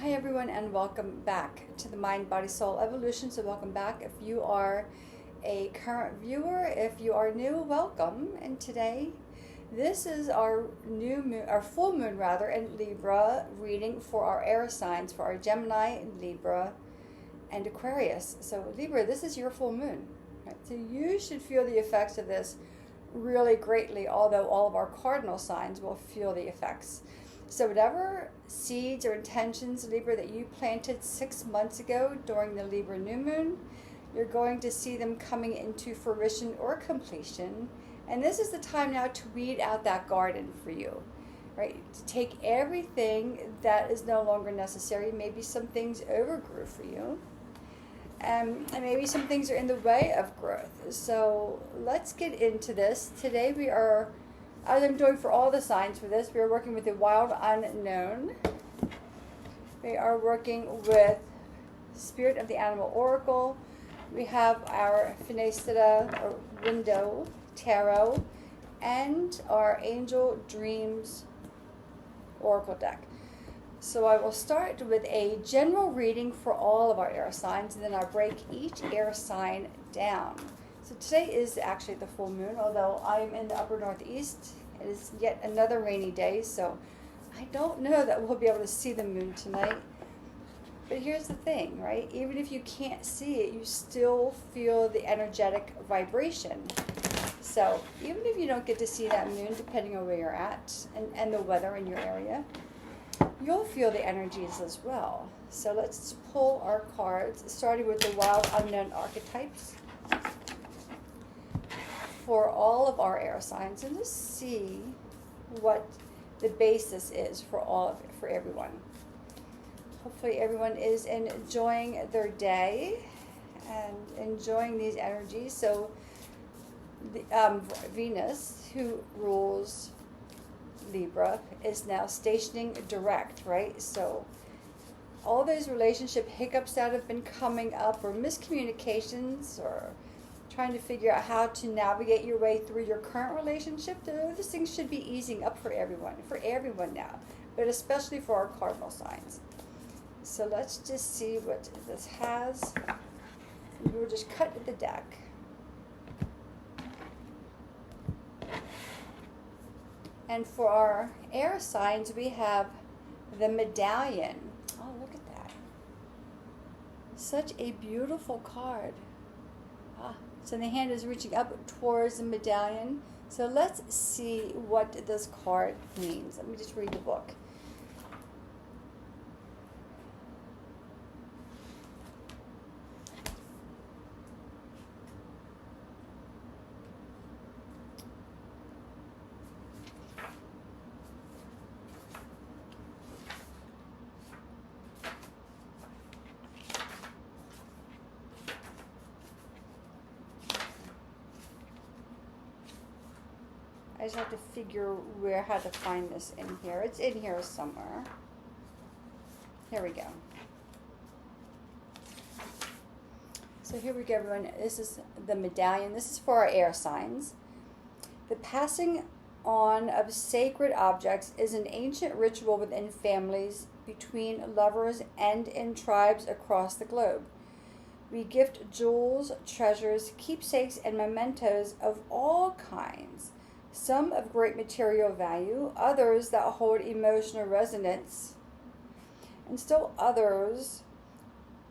Hi everyone, and welcome back to the Mind Body Soul Evolution. So welcome back if you are a current viewer. If you are new, welcome. And today this is our new moon, our full moon rather, in Libra reading for our air signs, for our Gemini, Libra, and Aquarius. So Libra, this is your full moon, right? So you should feel the effects of this really greatly, although all of our cardinal signs will feel the effects. So whatever seeds or intentions, Libra, that you planted 6 months ago during the Libra new moon, you're going to see them coming into fruition or completion. And this is the time now to weed out that garden for you, right? To take everything that is no longer necessary. Maybe some things overgrew for you. And maybe some things are in the way of growth. So let's get into this. Today we are, as I'm doing for all the signs for this, we are working with the wild unknown. We are working with Spirit of the Animal Oracle. We have our Finestra or Window Tarot and our Angel Dreams Oracle deck. So I will start with a general reading for all of our air signs, and then I'll break each air sign down. So today is actually the full moon, although I'm in the upper northeast. It is yet another rainy day, so I don't know that we'll be able to see the moon tonight. But here's the thing, right? Even if you can't see it, you still feel the energetic vibration. So even if you don't get to see that moon, depending on where you're at and the weather in your area, you'll feel the energies as well. So let's pull our cards, starting with the wild unknown archetypes for all of our air signs, and just see what the basis is for everyone. Hopefully everyone is enjoying their day and enjoying these energies. So the, Venus, who rules Libra, is now stationing direct, right? So all those relationship hiccups that have been coming up, or miscommunications, or trying to figure out how to navigate your way through your current relationship, those things should be easing up for everyone now, but especially for our cardinal signs. So let's just see what this has. We'll just cut the deck. And for our air signs, we have the medallion. Oh, look at that. Such a beautiful card. So the hand is reaching up towards the medallion. So let's see what this card means. Let me just read the book. I just have to figure how to find this in here. It's in here somewhere. Here we go. So here we go, everyone. This is the medallion. This is for our air signs. The passing on of sacred objects is an ancient ritual within families, between lovers, and in tribes across the globe. We gift jewels, treasures, keepsakes, and mementos of all kinds. Some of great material value, others that hold emotional resonance, and still others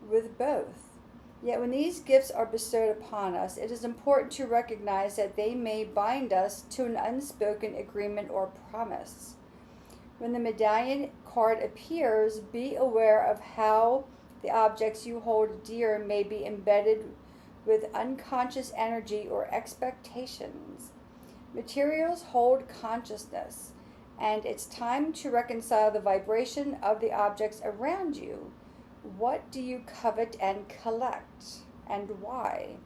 with both. Yet when these gifts are bestowed upon us, it is important to recognize that they may bind us to an unspoken agreement or promise. When the medallion card appears, be aware of how the objects you hold dear may be embedded with unconscious energy or expectations. Materials hold consciousness, and it's time to reconcile the vibration of the objects around you. What do you covet and collect, and why?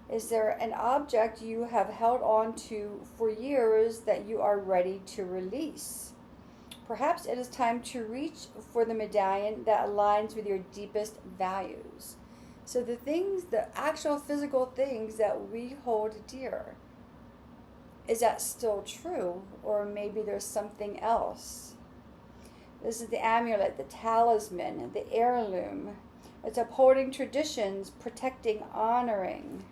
Is there an object you have held on to for years that you are ready to release? Perhaps it is time to reach for the medallion that aligns with your deepest values. So the actual physical things that we hold dear, is that still true? Or maybe there's something else. This is the amulet, the talisman, the heirloom. It's upholding traditions, protecting, honoring.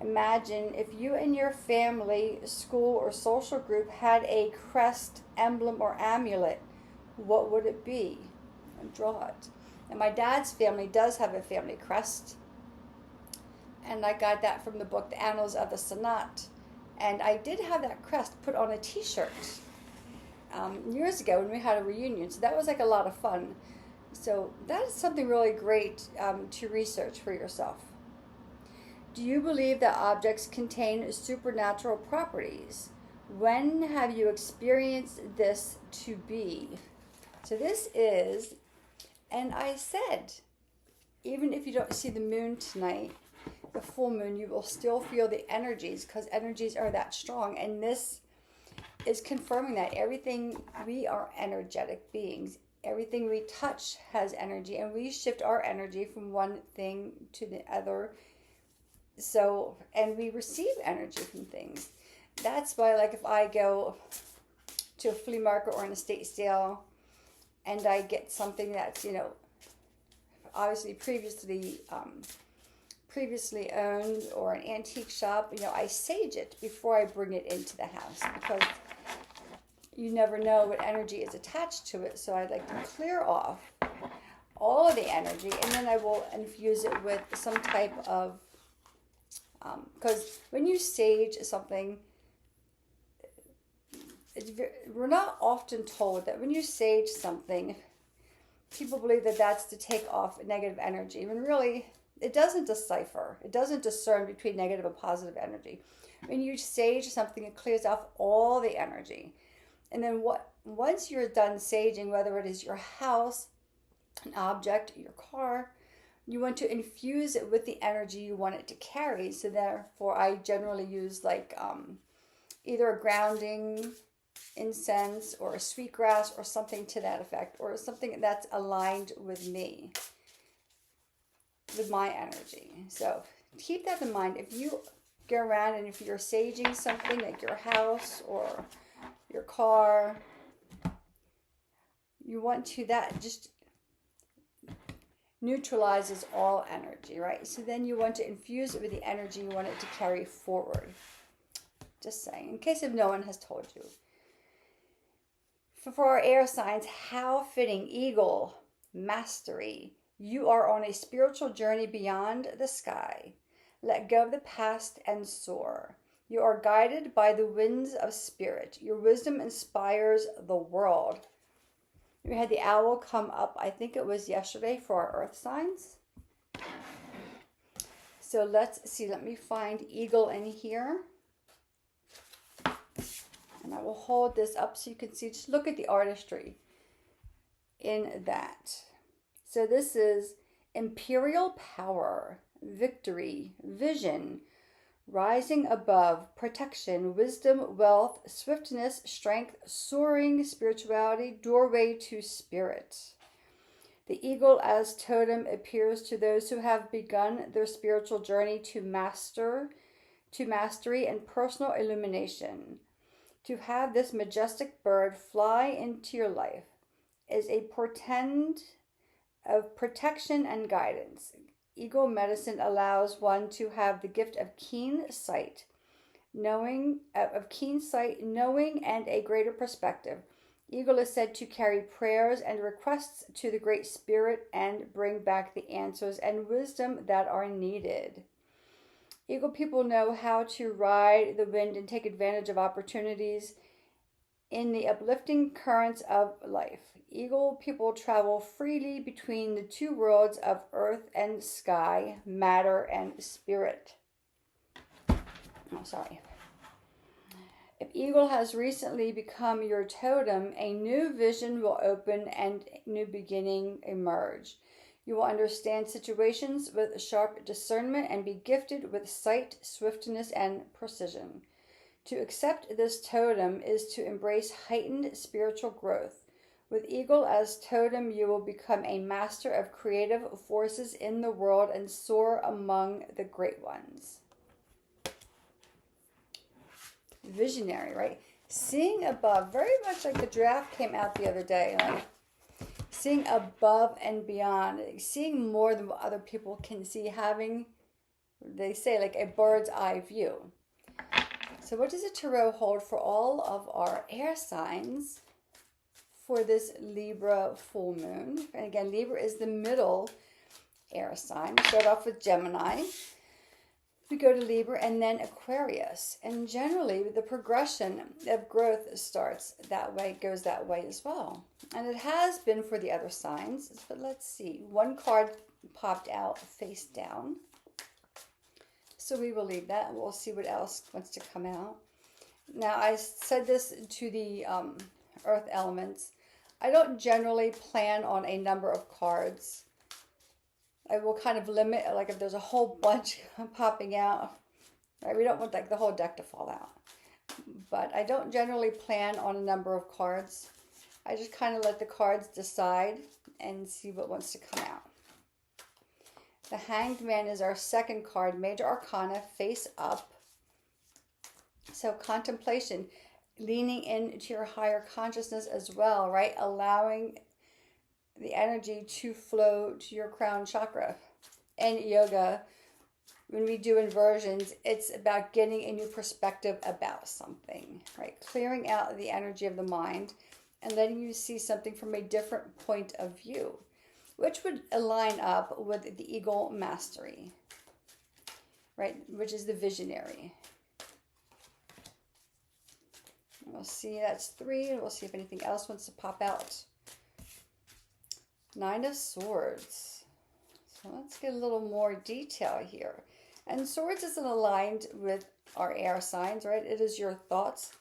Imagine if you and your family, school, or social group had a crest, emblem, or amulet. What would it be? And draw it. And my dad's family does have a family crest. And I got that from the book, The Annals of the Sanat. And I did have that crest put on a t-shirt years ago when we had a reunion. So that was like a lot of fun. So that is something really great to research for yourself. Do you believe that objects contain supernatural properties? When have you experienced this to be? So this is, and I said, even if you don't see the moon tonight, the full moon, you will still feel the energies, because energies are that strong. And this is confirming that everything, we are energetic beings. Everything we touch has energy, and we shift our energy from one thing to the other. So, and we receive energy from things. That's why, like, if I go to a flea market or an estate sale and I get something that's, you know, obviously previously owned, or an antique shop, you know, I sage it before I bring it into the house, because you never know what energy is attached to it. So I'd like to clear off all of the energy, and then I will infuse it with some type of, because when you sage something, we're not often told that when you sage something, people believe that that's to take off negative energy, when really it doesn't decipher. It doesn't discern between negative and positive energy. When you sage something, it clears off all the energy. And then once you're done saging, whether it is your house, an object, your car, you want to infuse it with the energy you want it to carry. So therefore, I generally use like either a grounding incense or a sweetgrass or something to that effect, or something that's aligned with me, with my energy. So keep that in mind. If you go around and if you're saging something like your house or your car, you want to, that just neutralizes all energy, right? So then you want to infuse it with the energy you want it to carry forward. Just saying, in case if no one has told you. For our air signs, how fitting. Eagle, mastery. You are on a spiritual journey beyond the sky. Let go of the past and soar. You are guided by the winds of spirit. Your wisdom inspires the world. We had the owl come up, I think it was yesterday, for our earth signs. So let's see, let me find eagle in here. And I will hold this up so you can see, just look at the artistry in that. So this is imperial power, victory, vision, rising above, protection, wisdom, wealth, swiftness, strength, soaring, spirituality, doorway to spirit. The eagle as totem appears to those who have begun their spiritual journey to mastery and personal illumination. To have this majestic bird fly into your life is a portend of protection and guidance. Eagle medicine allows one to have the gift of keen sight, knowing, and a greater perspective. Eagle is said to carry prayers and requests to the Great Spirit and bring back the answers and wisdom that are needed. Eagle people know how to ride the wind and take advantage of opportunities in the uplifting currents of life. Eagle people travel freely between the two worlds of earth and sky, matter and spirit. If eagle has recently become your totem, a new vision will open and a new beginning emerge. You will understand situations with sharp discernment and be gifted with sight, swiftness, and precision. To accept this totem is to embrace heightened spiritual growth. With eagle as totem, you will become a master of creative forces in the world and soar among the great ones. Visionary, right? Seeing above, very much like the draft came out the other day, like seeing above and beyond, seeing more than what other people can see, having, they say, like a bird's eye view. So what does the Tarot hold for all of our air signs for this Libra full moon? And again, Libra is the middle air sign. We start off with Gemini. We go to Libra and then Aquarius. And generally, the progression of growth starts that way, goes that way as well. And it has been for the other signs. But let's see. One card popped out face down. So we will leave that. We'll see what else wants to come out. Now, I said this to the earth elements. I don't generally plan on a number of cards. I will kind of limit, like if there's a whole bunch popping out, right? We don't want like the whole deck to fall out. But I don't generally plan on a number of cards. I just kind of let the cards decide and see what wants to come out. The Hanged Man is our second card, Major Arcana, face up. So contemplation, leaning into your higher consciousness as well, right? Allowing the energy to flow to your crown chakra. And yoga, when we do inversions, it's about getting a new perspective about something, right? Clearing out the energy of the mind and letting you see something from a different point of view, which would align up with the Eagle Mastery, right? Which is the visionary. And we'll see, that's 3, and we'll see if anything else wants to pop out. 9 of Swords. So let's get a little more detail here. And Swords isn't aligned with our air signs, right? It is your thoughts.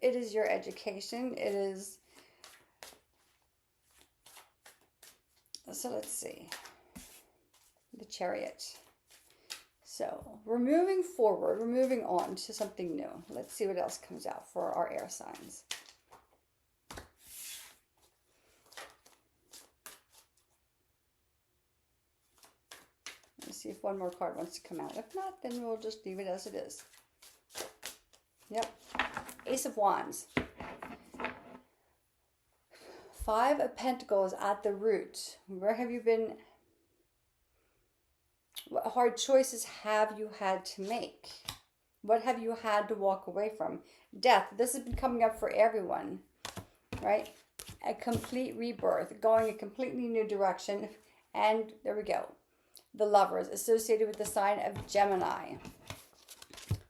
It is your education. It is... So let's see. The Chariot. So we're moving forward. We're moving on to something new. Let's see what else comes out for our air signs. Let's see if one more card wants to come out. If not, then we'll just leave it as it is. Yep. Ace of Wands. 5 of Pentacles at the root. Where have you been? What hard choices have you had to make? What have you had to walk away from? Death. This has been coming up for everyone, right? A complete rebirth, going a completely new direction. And there we go. The Lovers, associated with the sign of Gemini.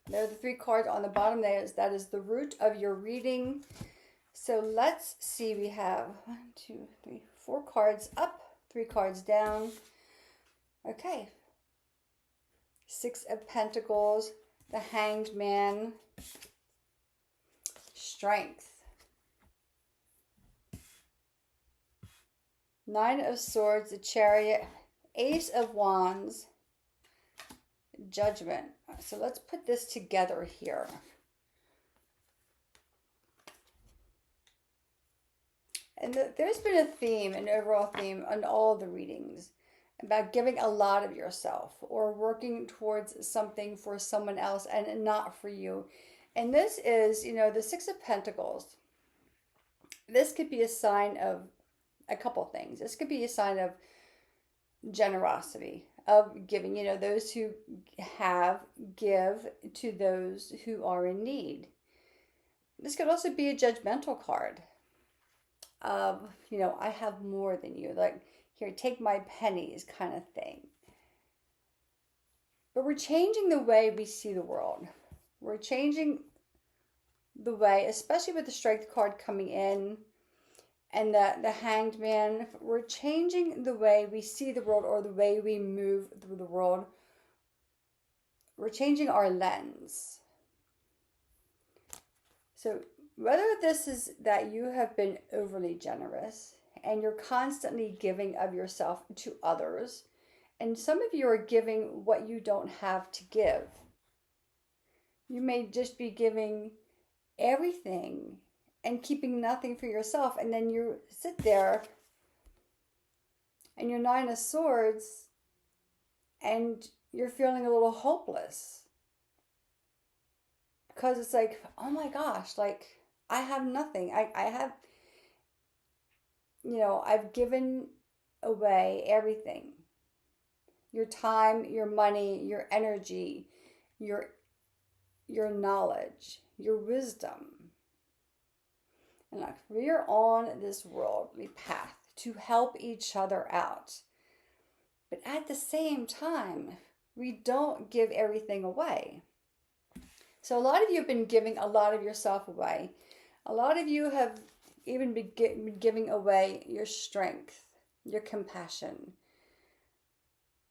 There are the 3 cards on the bottom there. That is the root of your reading. So let's see. We have 1, 2, 3, 4 cards up, 3 cards down. Okay. 6 of Pentacles, the Hanged Man, Strength. 9 of Swords, the Chariot, Ace of Wands, Judgment. So let's put this together here. And there's been a theme, an overall theme on all the readings about giving a lot of yourself or working towards something for someone else and not for you. And this is, you know, the 6 of Pentacles. This could be a sign of a couple things. This could be a sign of generosity, of giving. You know, those who have, give to those who are in need. This could also be a judgmental card of, you know, I have more than you. Like, here, take my pennies kind of thing. But we're changing the way we see the world. We're changing the way, especially with the Strength card coming in and the Hanged Man. We're changing the way we see the world or the way we move through the world. We're changing our lens. So whether this is that you have been overly generous and you're constantly giving of yourself to others, and some of you are giving what you don't have to give. You may just be giving everything and keeping nothing for yourself, and then you sit there and you're 9 of Swords and you're feeling a little hopeless. Because it's like, oh my gosh, like I have nothing. I have, I've given away everything. Your time, your money, your energy, your knowledge, your wisdom. And like, we're on this worldly path to help each other out. But at the same time, we don't give everything away. So a lot of you have been giving a lot of yourself away. A lot of you have even been giving away your strength, your compassion.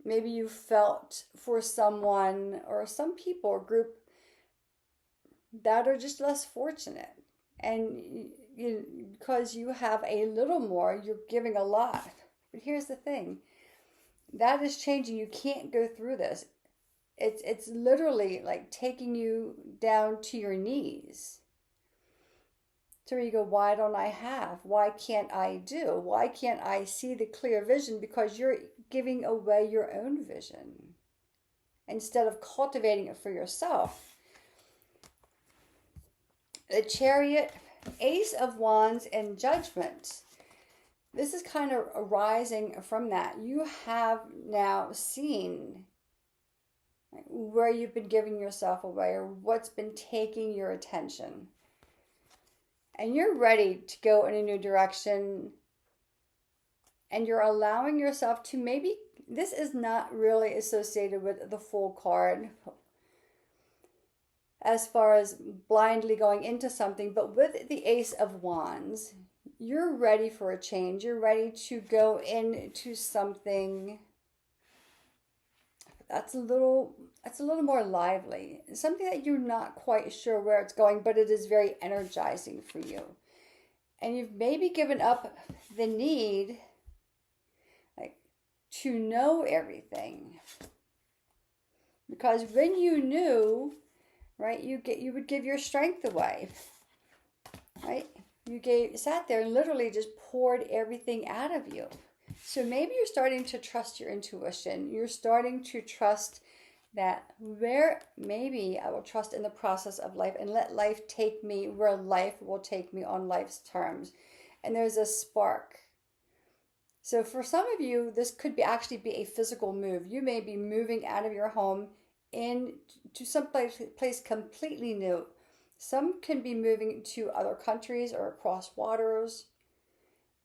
Maybe you felt for someone or some people or group that are just less fortunate. And because you have a little more, you're giving a lot. But here's the thing. That is changing. You can't go through this. It's literally like taking you down to your knees. So you go, why don't I have? Why can't I do? Why can't I see the clear vision? Because you're giving away your own vision instead of cultivating it for yourself. The Chariot, Ace of Wands, and Judgment. This is kind of arising from that. You have now seen where you've been giving yourself away or what's been taking your attention. And you're ready to go in a new direction. And you're allowing yourself to maybe, this is not really associated with the Fool card as far as blindly going into something, but with the Ace of Wands, you're ready for a change. You're ready to go into something that's a little more lively. Something that you're not quite sure where it's going, but it is very energizing for you. And you've maybe given up the need to know everything. Because when you knew, right, you would give your strength away. Right? You sat there and literally just poured everything out of you. So maybe you're starting to trust your intuition. You're starting to trust that maybe I will trust in the process of life and let life take me where life will take me on life's terms. And there's a spark. So for some of you, this could actually be a physical move. You may be moving out of your home into some place completely new. Some can be moving to other countries or across waters.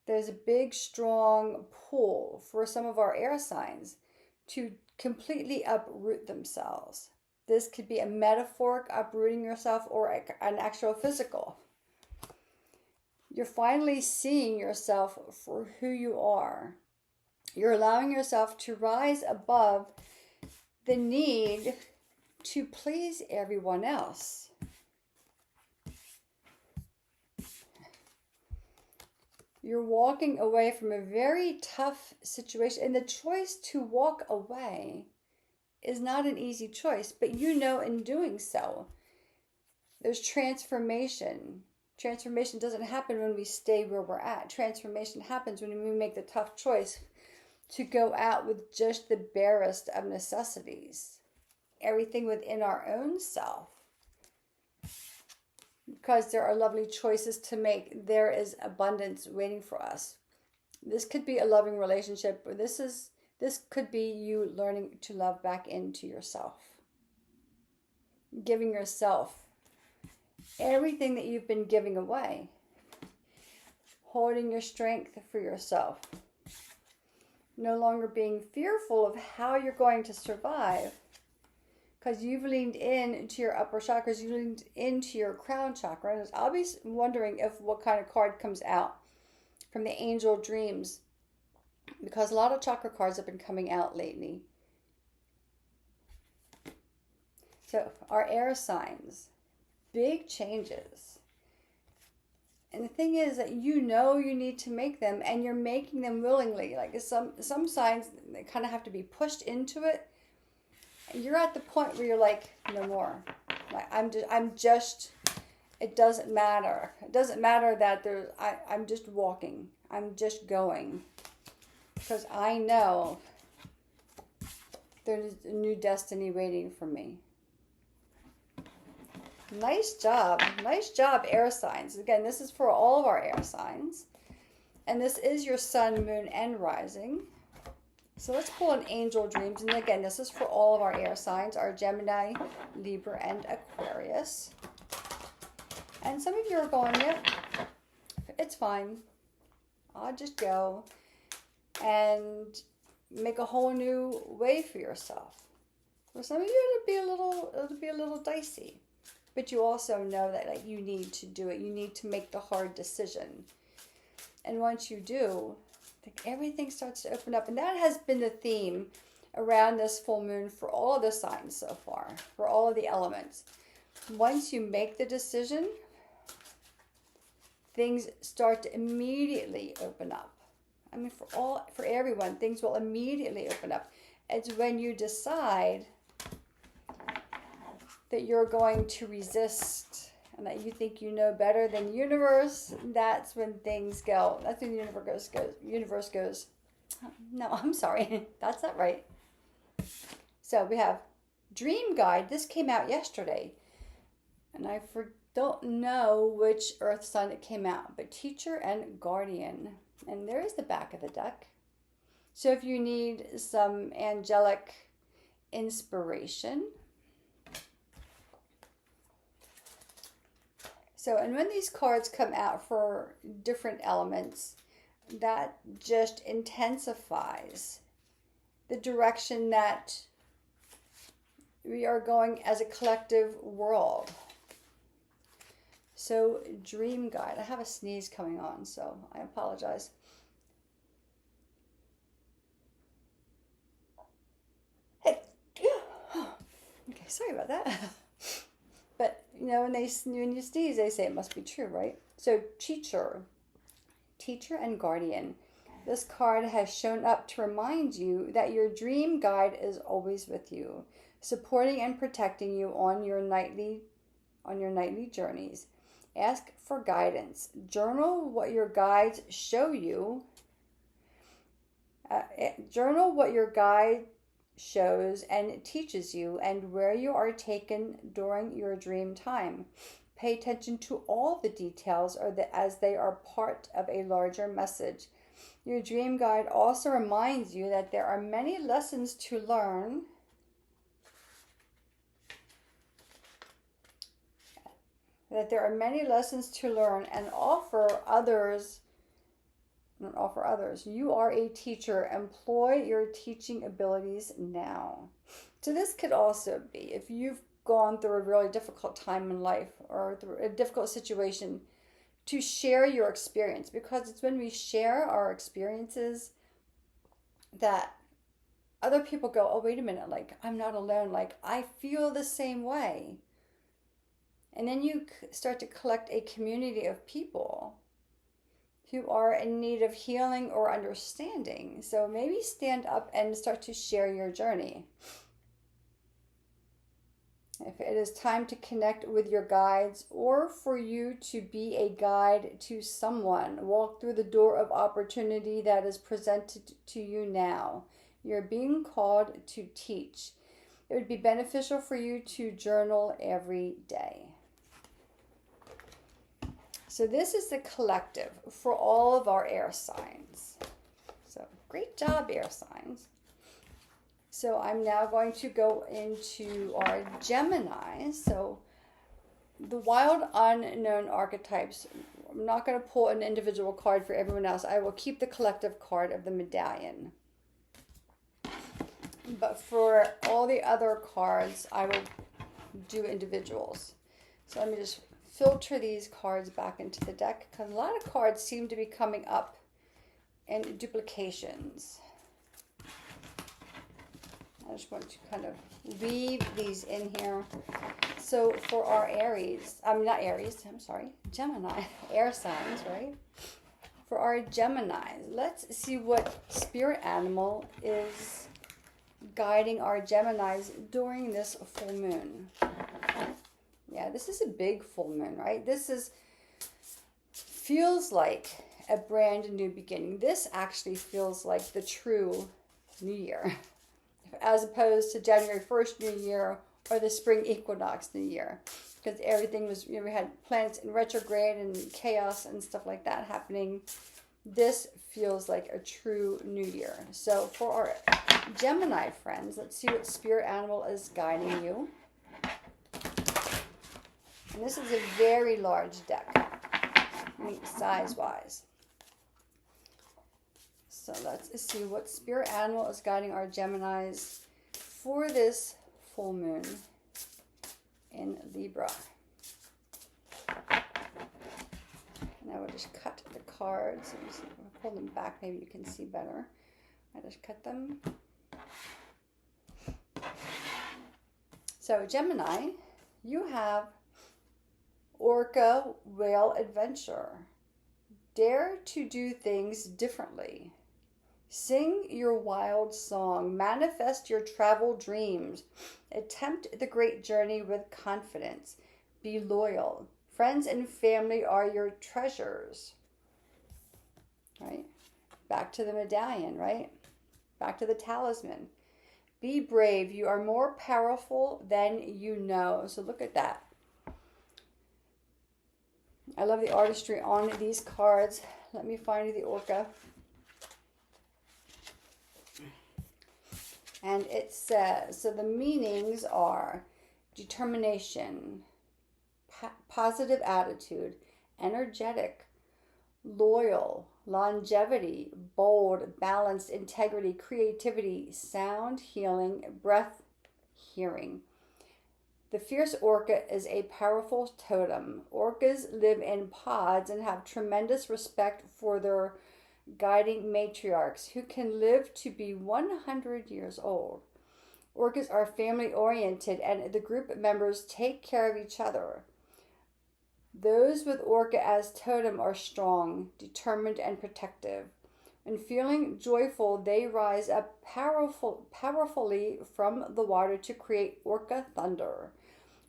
There's a big, strong pull for some of our air signs to completely uproot themselves. This could be a metaphoric uprooting yourself or an actual physical. You're finally seeing yourself for who you are. You're allowing yourself to rise above the need to please everyone else. You're walking away from a very tough situation. And the choice to walk away is not an easy choice. But in doing so, there's transformation. Transformation doesn't happen when we stay where we're at. Transformation happens when we make the tough choice to go out with just the barest of necessities. Everything within our own self. Because there are lovely choices to make. There is abundance waiting for us. This could be a loving relationship, or this could be you learning to love back into yourself. Giving yourself everything that you've been giving away. Holding your strength for yourself. No longer being fearful of how you're going to survive. Because you've leaned into your upper chakras, you leaned into your crown chakra. And I'll be wondering what kind of card comes out from the angel dreams. Because a lot of chakra cards have been coming out lately. So our air signs, big changes. And the thing is that you need to make them and you're making them willingly. Like some signs, they kind of have to be pushed into it. You're at the point where you're like, no more. Like I'm just, it doesn't matter. It doesn't matter that I'm just walking. I'm just going. Because I know there's a new destiny waiting for me. Nice job. Nice job, air signs. Again, this is for all of our air signs. And this is your sun, moon, and rising. So let's pull an angel dreams. And again, this is for all of our air signs, our Gemini, Libra, and Aquarius. And some of you are going, yep, it's fine. I'll just go and make a whole new way for yourself. For some of you, it'll be a little dicey. But you also know that like, you need to do it. You need to make the hard decision. And once you do, like, everything starts to open up. And that has been the theme around this full moon for all of the signs so far, for all of the elements. Once you make the decision, things start to immediately open up. I mean, for everyone, things will immediately open up. It's when you decide that you're going to resist and that you think you know better than the universe, that's when things go. That's when the universe goes, no, I'm sorry, that's not right. So we have Dream Guide. This came out yesterday. And I don't know which earth sign it came out, but Teacher and Guardian. And there's the back of the deck. So if you need some angelic inspiration. So, and when these cards come out for different elements, that just intensifies the direction that we are going as a collective world. So, Dream Guide. I have a sneeze coming on, so I apologize. Hey, okay, sorry about that. But, you know, when you sneeze, they say it must be true, right? So, Teacher and Guardian. This card has shown up to remind you that your dream guide is always with you, supporting and protecting you on your nightly journeys. Ask for guidance. Journal what your guides show you. Journal what your guide shows and teaches you and where you are taken during your dream time. Pay attention to all the details as they are part of a larger message. Your dream guide also reminds you that there are many lessons to learn and offer others. You are a teacher. Employ your teaching abilities now. So this could also be if you've gone through a really difficult time in life or through a difficult situation, to share your experience, because it's when we share our experiences that other people go, oh, wait a minute, like, I'm not alone. Like, I feel the same way. And then you start to collect a community of people who are in need of healing or understanding. So maybe stand up and start to share your journey. If it is time to connect with your guides or for you to be a guide to someone, walk through the door of opportunity that is presented to you now. You're being called to teach. It would be beneficial for you to journal every day. So this is the collective for all of our air signs. So great job, air signs. So I'm now going to go into our Gemini. So the wild unknown archetypes, I'm not going to pull an individual card for everyone else. I will keep the collective card of the medallion. But for all the other cards, I will do individuals. So let me just filter these cards back into the deck, because a lot of cards seem to be coming up in duplications. I just want to kind of weave these in here. So for our Gemini, air signs, right? For our Geminis, let's see what spirit animal is guiding our Geminis during this full moon. Yeah, this is a big full moon, right? Feels like a brand new beginning. This actually feels like the true New Year, as opposed to January 1st New Year or the spring equinox New Year. because everything was, we had planets in retrograde and chaos and stuff like that happening. This feels like a true new year. So for our Gemini friends, let's see what spirit animal is guiding you. And this is a very large deck, size-wise. So let's see what spirit animal is guiding our Geminis for this full moon in Libra. And I will just cut the cards. I'll pull them back, maybe you can see better. I just cut them. So Gemini, you have Orca Whale Adventure. Dare to do things differently. Sing your wild song. Manifest your travel dreams. Attempt the great journey with confidence. Be loyal. Friends and family are your treasures. Right? Back to the medallion, right? Back to the talisman. Be brave. You are more powerful than you know. So look at that. I love the artistry on these cards. Let me find the Orca. And it says, so the meanings are determination, positive attitude, energetic, loyal, longevity, bold, balanced, integrity, creativity, sound, healing, breath, hearing. The fierce orca is a powerful totem. Orcas live in pods and have tremendous respect for their guiding matriarchs who can live to be 100 years old. Orcas are family oriented and the group members take care of each other. Those with orca as totem are strong, determined, and protective. When feeling joyful, they rise up powerfully from the water to create orca thunder.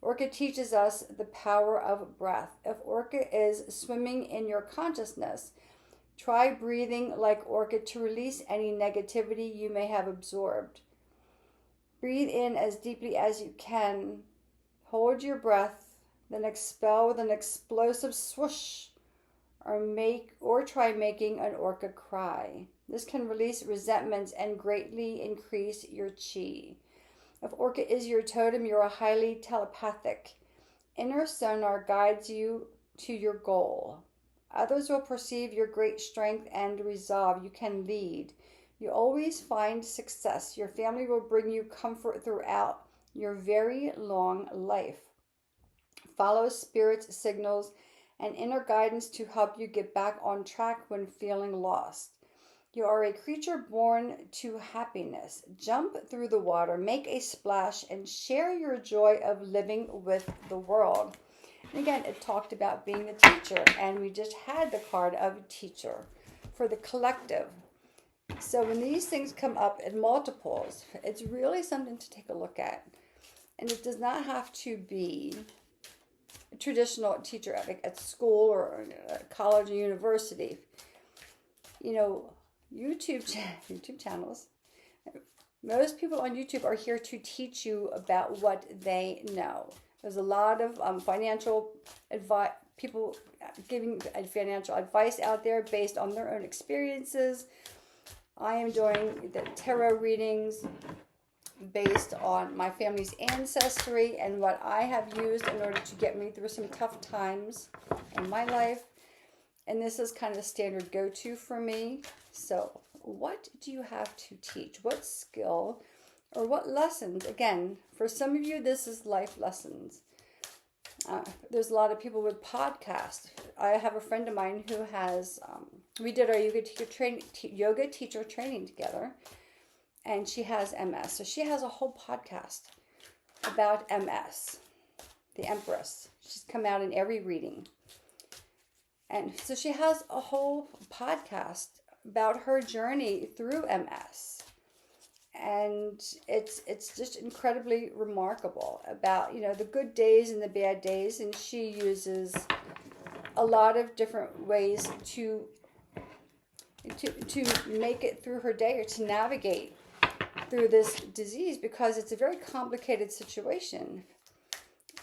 Orca teaches us the power of breath. If orca is swimming in your consciousness, try breathing like orca to release any negativity you may have absorbed. Breathe in as deeply as you can. Hold your breath, then expel with an explosive swoosh, or try making an orca cry. This can release resentments and greatly increase your chi. If orca is your totem, you are highly telepathic. Inner sonar guides you to your goal. Others will perceive your great strength and resolve. You can lead. You always find success. Your family will bring you comfort throughout your very long life. Follow spirit's signals and inner guidance to help you get back on track when feeling lost. You are a creature born to happiness. Jump through the water, make a splash, and share your joy of living with the world. And again, it talked about being a teacher, and we just had the card of teacher for the collective. So when these things come up in multiples, it's really something to take a look at. And it does not have to be a traditional teacher at school or college or university. You know, YouTube channels. Most people on YouTube are here to teach you about what they know. There's a lot of financial advice, people giving financial advice out there based on their own experiences. I am doing the tarot readings based on my family's ancestry and what I have used in order to get me through some tough times in my life. And this is kind of the standard go-to for me. So what do you have to teach? What skill or what lessons? Again, for some of you, this is life lessons. There's a lot of people with podcasts. I have a friend of mine who has, we did our yoga teacher training together, and she has MS. So she has a whole podcast about MS, the Empress. She's come out in every reading. And so she has a whole podcast about her journey through MS. And it's just incredibly remarkable about, you know, the good days and the bad days. And she uses a lot of different ways to make it through her day or to navigate through this disease, because it's a very complicated situation.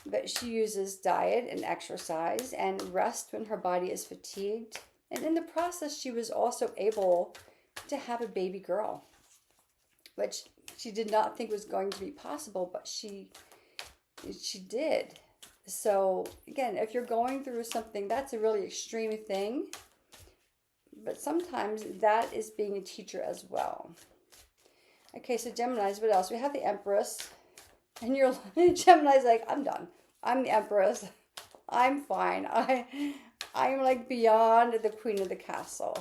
but she uses diet and exercise and rest when her body is fatigued. And in the process, she was also able to have a baby girl, which she did not think was going to be possible, but she did. So again, if you're going through something, that's a really extreme thing, but sometimes that is being a teacher as well. Okay, so Geminis, what else? We have the Empress, and you're Gemini's like, I'm done. I'm the Empress. I'm fine. I'm like beyond the Queen of the Castle.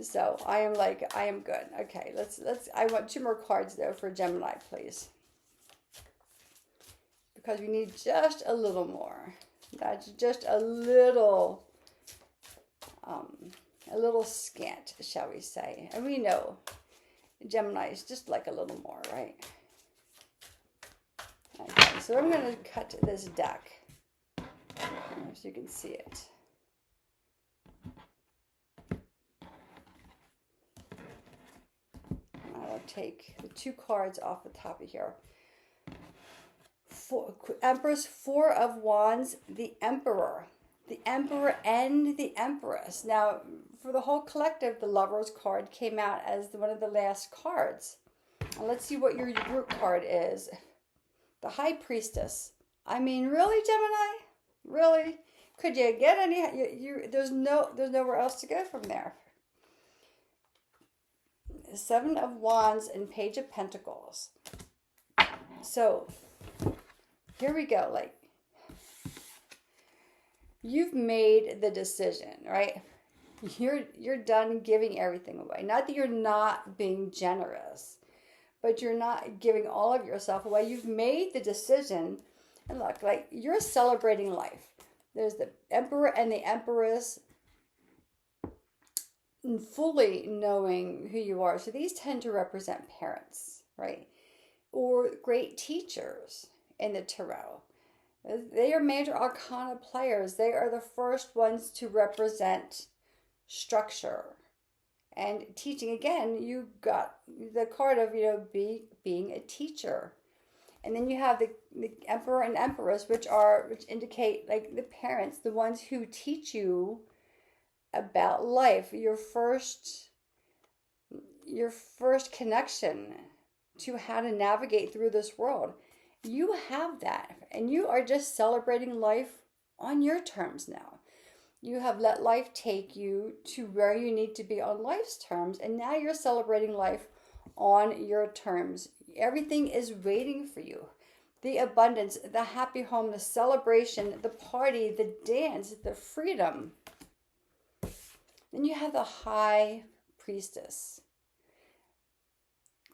So I am good. Okay, let's I want 2 more cards though for Gemini, please. Because we need just a little more. That's just a little scant, shall we say. And we know Gemini is just like a little more, right? Okay, so I'm going to cut this deck so you can see it. I'll take the 2 cards off the top of here. Empress, 4 of Wands, the Emperor and the Empress. Now, for the whole collective, the Lover's card came out as one of the last cards. And let's see what your root card is. The High Priestess. I mean, really, Gemini? Really? Could you get any? There's nowhere else to go from there. 7 of Wands and Page of Pentacles. So here we go. Like, you've made the decision, right? You're done giving everything away. Not that you're not being generous, but you're not giving all of yourself away. You've made the decision, and look, like, you're celebrating life. There's the Emperor and the Empress, fully knowing who you are. So these tend to represent parents, right? Or great teachers in the tarot. They are major arcana players. They are the first ones to represent structure and teaching. Again, you got the card of, being a teacher. And then you have the Emperor and Empress, which indicate like the parents, the ones who teach you about life, your first connection to how to navigate through this world. You have that, and you are just celebrating life on your terms now. You have let life take you to where you need to be on life's terms, and now you're celebrating life on your terms. Everything is waiting for you. The abundance, the happy home, the celebration, the party, the dance, the freedom. Then you have the High Priestess.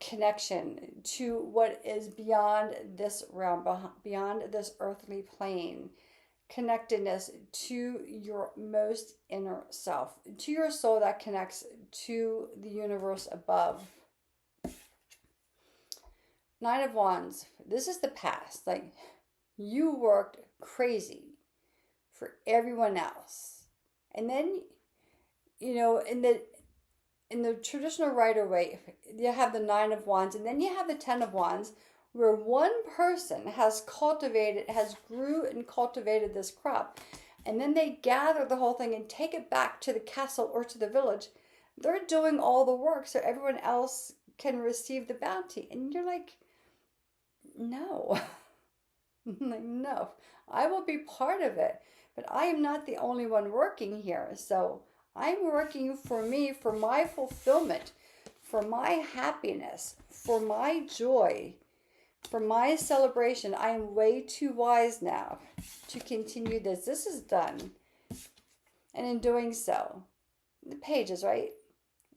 Connection to what is beyond this realm, beyond this earthly plane. Connectedness to your most inner self, to your soul that connects to the universe above. 9 of Wands. This is the past. Like, you worked crazy for everyone else. And then, in the traditional Rider-Waite, you have the 9 of Wands, and then you have the 10 of Wands, where one person has grew and cultivated this crop, and then they gather the whole thing and take it back to the castle or to the village. They're doing all the work so everyone else can receive the bounty. And you're like, no. Like, no, I will be part of it, but I am not the only one working here. So I'm working for me, for my fulfillment, for my happiness, for my joy, for my celebration. I am way too wise now to continue this. This is done. And in doing so, the pages, right?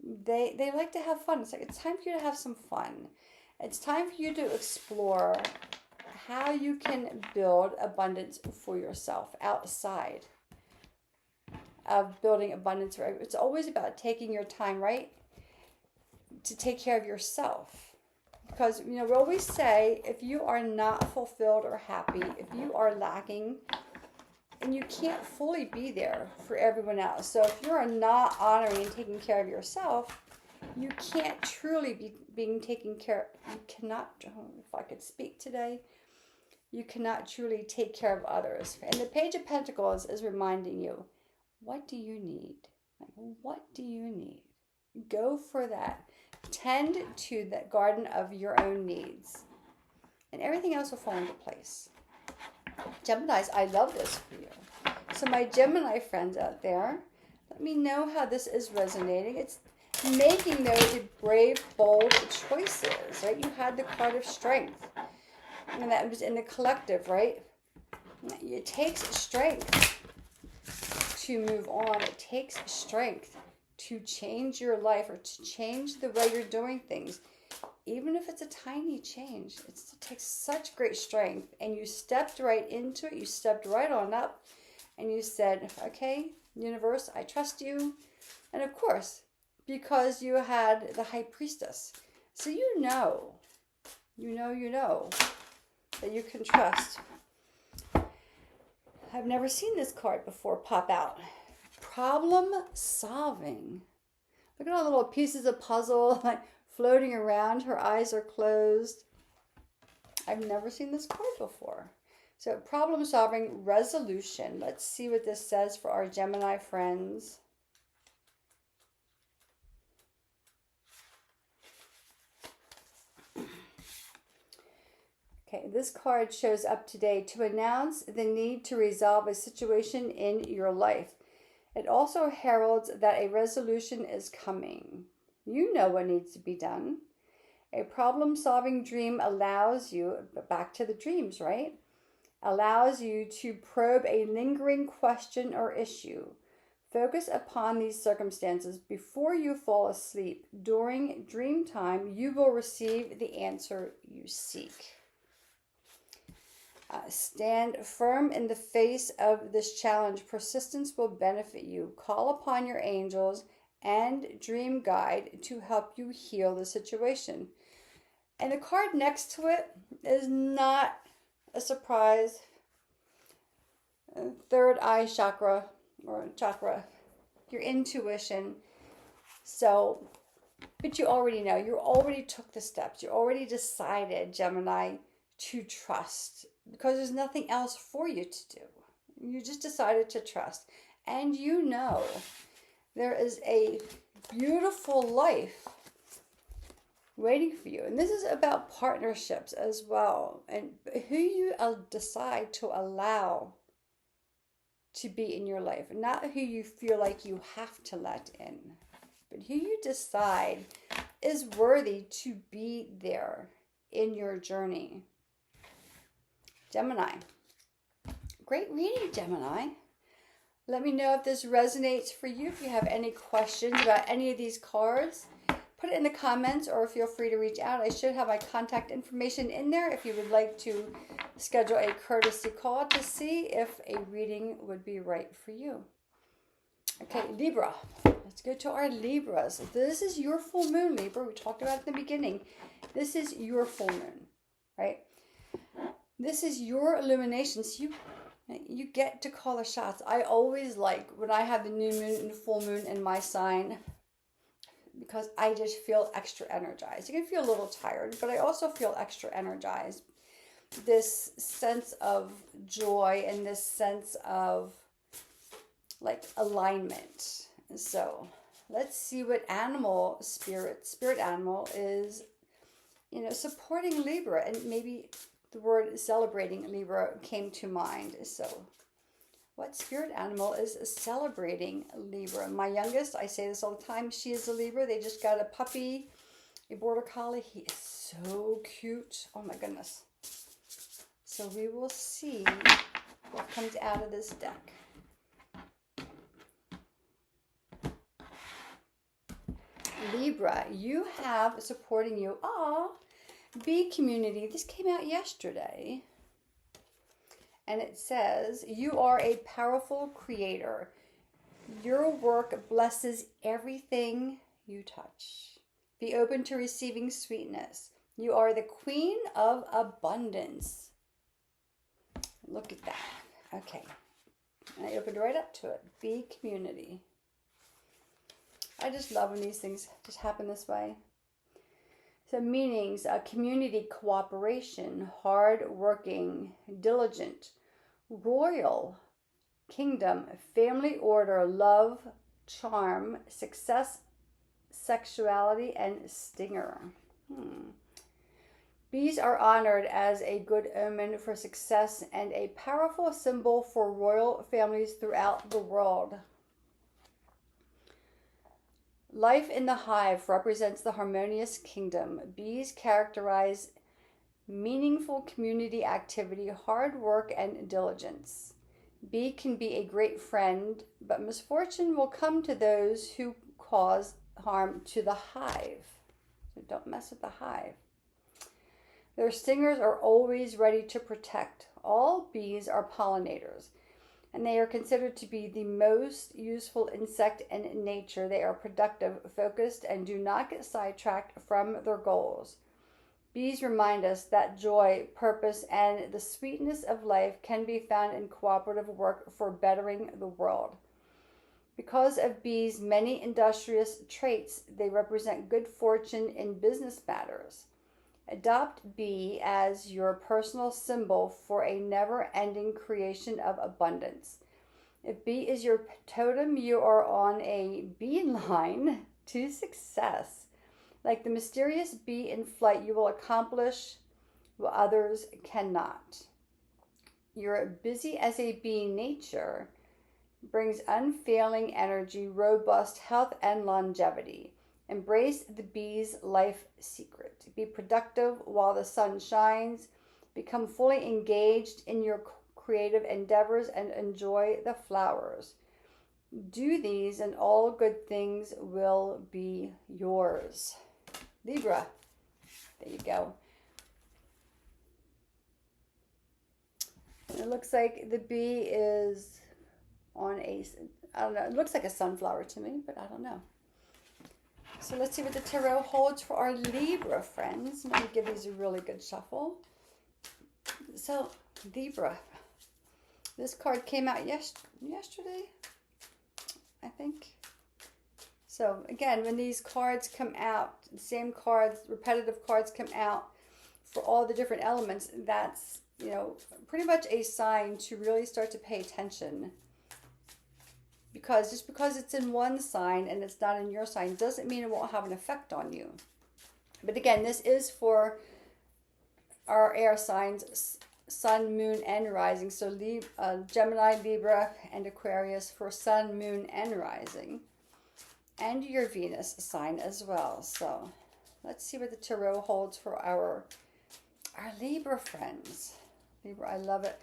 They like to have fun. It's like, it's time for you to have some fun. It's time for you to explore how you can build abundance for yourself outside of building abundance. Right? It's always about taking your time, right? To take care of yourself. Because, we always say, if you are not fulfilled or happy, if you are lacking, and you can't fully be there for everyone else. So if you are not honoring and taking care of yourself, you can't truly be being taken care of. You cannot, if I could speak today, you cannot truly take care of others. And the Page of Pentacles is reminding you, what do you need? Like, what do you need? Go for that. Tend to the garden of your own needs. And everything else will fall into place. Geminis, I love this for you. So my Gemini friends out there, let me know how this is resonating. It's making those brave, bold choices, right? You had the card of strength. And that was in the collective, right? It takes strength to move on. It takes strength to change your life or to change the way you're doing things. Even if it's a tiny change, it still takes such great strength. And you stepped right into it. You stepped right on up. And you said, okay, universe, I trust you. And of course, because you had the High Priestess. So you know that you can trust. I've never seen this card before pop out. Problem solving. Look at all the little pieces of puzzle like floating around. Her eyes are closed. I've never seen this card before. So problem solving, resolution. Let's see what this says for our Gemini friends. Okay, this card shows up today to announce the need to resolve a situation in your life. It also heralds that a resolution is coming. You know what needs to be done. A problem-solving dream allows you, back to the dreams, right? Allows you to probe a lingering question or issue. Focus upon these circumstances before you fall asleep. During dream time, you will receive the answer you seek. Stand firm in the face of this challenge. Persistence will benefit you. Call upon your angels and dream guide to help you heal the situation. And the card next to it is not a surprise. Third eye chakra, your intuition. So, but you already know, you already took the steps. You already decided, Gemini, to trust. Because there's nothing else for you to do. You just decided to trust. And you know there is a beautiful life waiting for you. And this is about partnerships as well. And who you decide to allow to be in your life. Not who you feel like you have to let in. But who you decide is worthy to be there in your journey. Gemini. Great reading, Gemini. Let me know if this resonates for you. If you have any questions about any of these cards, put it in the comments or feel free to reach out. I should have my contact information in there if you would like to schedule a courtesy call to see if a reading would be right for you. Okay, Libra. Let's go to our Libras. This is your full moon, Libra. We talked about it in the beginning. This is your full moon, right? This is your illumination. So you get to call the shots. I always like when I have the new moon and the full moon in my sign, because I just feel extra energized. You can feel a little tired, but I also feel extra energized. This sense of joy and this sense of like alignment. So let's see what animal spirit animal is, supporting Libra. And maybe the word celebrating Libra came to mind. So what spirit animal is celebrating Libra? My youngest, I say this all the time, she is a Libra. They just got a puppy, a border collie. He is so cute. Oh my goodness. So we will see what comes out of this deck. Libra, you have supporting you. Bee community. This came out yesterday. And it says, you are a powerful creator. Your work blesses everything you touch. Be open to receiving sweetness. You are the queen of abundance. Look at that. Okay. And I opened right up to it. Bee community. I just love when these things just happen this way. So meanings, community cooperation, hard-working, diligent, royal, kingdom, family order, love, charm, success, sexuality, and stinger. Bees are honored as a good omen for success and a powerful symbol for royal families throughout the world. Life in the hive represents the harmonious kingdom. Bees characterize meaningful community activity, hard work, and diligence. Bee can be a great friend, but misfortune will come to those who cause harm to the hive. So don't mess with the hive. Their stingers are always ready to protect. All bees are pollinators, and they are considered to be the most useful insect in nature. They are productive, focused, and do not get sidetracked from their goals. Bees remind us that joy, purpose, and the sweetness of life can be found in cooperative work for bettering the world. Because of bees' many industrious traits, they represent good fortune in business matters. Adopt bee as your personal symbol for a never-ending creation of abundance. If bee is your totem, you are on a beeline to success. Like the mysterious bee in flight, you will accomplish what others cannot. Your busy as a bee nature brings unfailing energy, robust health, and longevity. Embrace the bee's life secret. Be productive while the sun shines. Become fully engaged in your creative endeavors and enjoy the flowers. Do these and all good things will be yours. Libra. There you go. And it looks like the bee is on a, I don't know, it looks like a sunflower to me, but I don't know. So let's see what the tarot holds for our Libra friends. I'm going to give these a really good shuffle. So, Libra. This card came out yesterday, I think. So, again, when these cards come out, the same cards, repetitive cards come out for all the different elements, that's, you know, pretty much a sign to really start to pay attention. Because just because it's in one sign and it's not in your sign doesn't mean it won't have an effect on you. But again, this is for our air signs, sun, moon, and rising. So Gemini, Libra, and Aquarius for sun, moon, and rising. And your Venus sign as well. So let's see what the tarot holds for our Libra friends. Libra, I love it.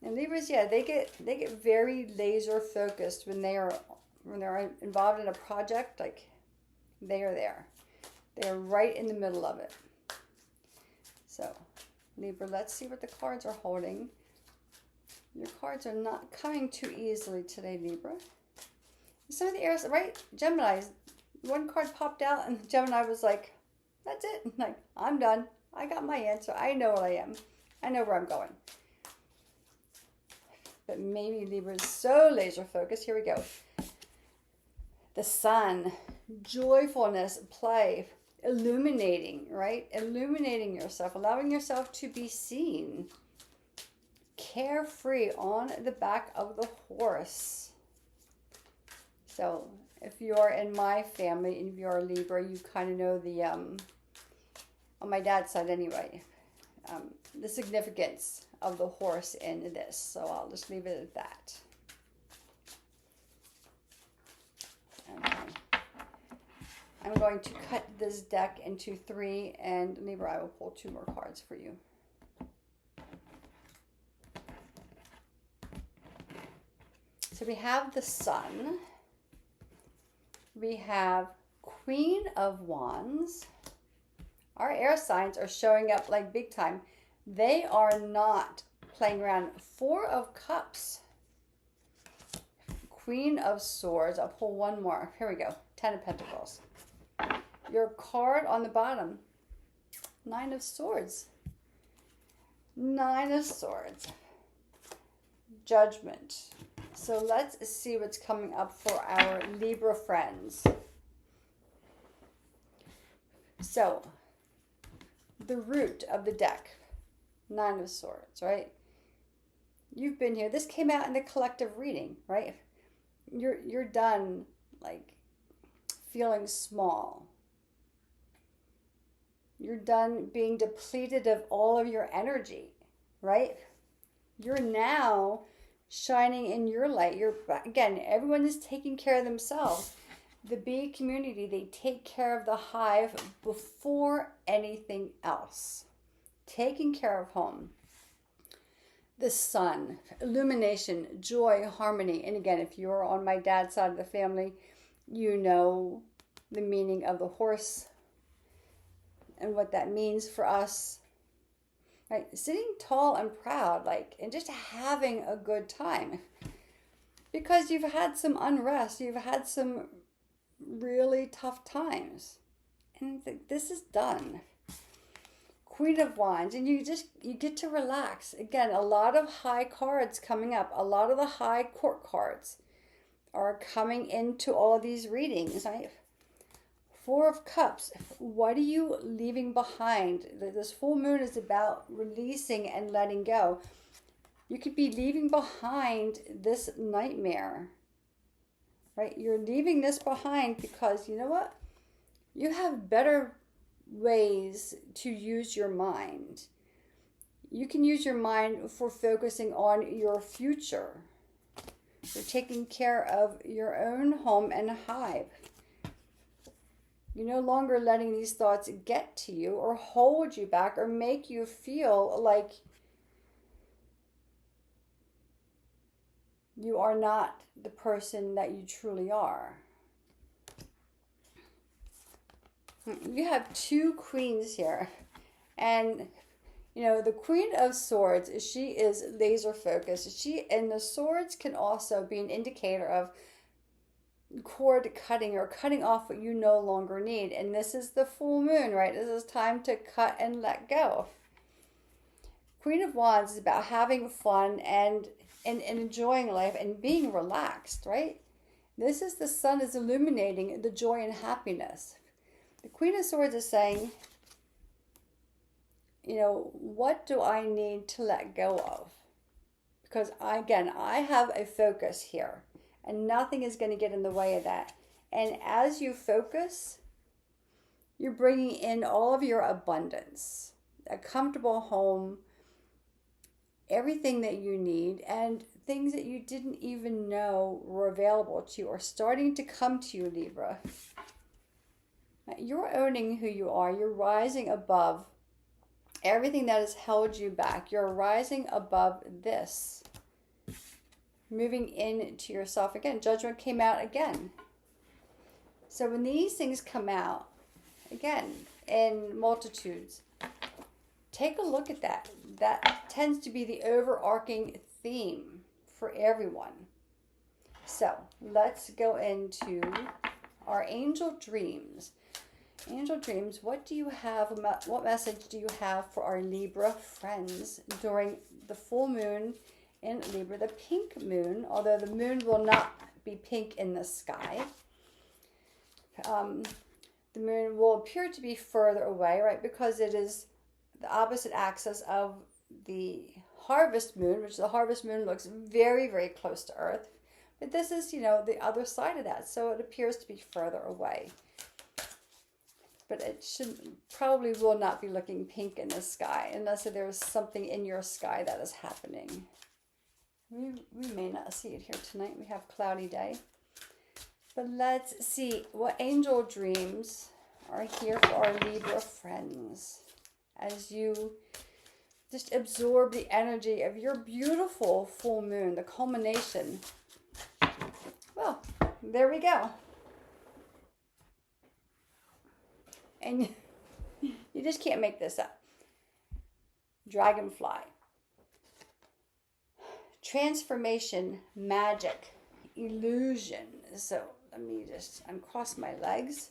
And Libras, yeah, they get very laser focused when they're involved in a project. Like, they are there. They're right in the middle of it. So, Libra, let's see what the cards are holding. Your cards are not coming too easily today, Libra. Some of the airs, right? Gemini's, one card popped out and Gemini was like, that's it. Like, I'm done. I got my answer. I know what I am. I know where I'm going. But maybe Libra is so laser focused. Here we go. The sun, joyfulness, play, illuminating, right? Illuminating yourself, allowing yourself to be seen. Carefree on the back of the horse. So if you're in my family and if you're a Libra, you kind of know the, on my dad's side anyway, the significance of the horse in this. So I'll just leave it at that. Okay. I'm going to cut this deck into 3, and Libra, I will pull 2 more cards for you. So we have the Sun. We have Queen of Wands. Our air signs are showing up like big time. They are not playing around. 4 of Cups. Queen of Swords. I'll pull 1 more. Here we go. 10 of Pentacles. Your card on the bottom. 9 of Swords. 9 of Swords. Judgment. So let's see what's coming up for our Libra friends. So, the root of the deck. Nine of Swords, right? You've been here. This came out in the collective reading, right? You're done, like, feeling small. You're done being depleted of all of your energy, right? You're now shining in your light. Again, everyone is taking care of themselves. The bee community, they take care of the hive before anything else. Taking care of home. The sun, illumination, joy, harmony. And again, if you're on my dad's side of the family, you know the meaning of the horse and what that means for us. Right? Sitting tall and proud, like, and just having a good time. Because you've had some unrest, you've had some really tough times. And this is done. Queen of Wands, and you get to relax. Again, a lot of high cards coming up. A lot of the high court cards are coming into all these readings, right? Four of Cups. What are you leaving behind? This full moon is about releasing and letting go. You could be leaving behind this nightmare, right? You're leaving this behind because, you know what? You have better ways to use your mind. You can use your mind for focusing on your future. You're taking care of your own home and hive. You're no longer letting these thoughts get to you or hold you back or make you feel like you are not the person that you truly are. You have two queens here. And, you know, the Queen of Swords, she is laser focused. And the swords can also be an indicator of cord cutting or cutting off what you no longer need. And this is the full moon, right? This is time to cut and let go. Queen of Wands is about having fun and enjoying life and being relaxed, right? This is the sun is illuminating the joy and happiness. The Queen of Swords is saying, you know, what do I need to let go of? Because I have a focus here. And nothing is going to get in the way of that. And as you focus, you're bringing in all of your abundance, a comfortable home, everything that you need, and things that you didn't even know were available to you are starting to come to you, Libra. You're owning who you are. You're rising above everything that has held you back. You're rising above this. Moving into yourself again. Judgment came out again. So when these things come out, again, in multitudes, take a look at that. That tends to be the overarching theme for everyone. So let's go into our angel dreams. Angel dreams, what do you have, what message do you have for our Libra friends during the full moon in Libra, the pink moon, although the moon will not be pink in the sky. The moon will appear to be further away, right, because it is the opposite axis of the harvest moon, which the harvest moon looks very, very close to Earth. But this is, you know, the other side of that, so it appears to be further away. But it probably will not be looking pink in the sky, unless there is something in your sky that is happening. We may not see it here tonight. We have cloudy day. But let's see what angel dreams are here for our Libra friends as you just absorb the energy of your beautiful full moon, the culmination. Well, there we go. And you just can't make this up. Dragonfly. Transformation, magic, illusion. So let me just uncross my legs.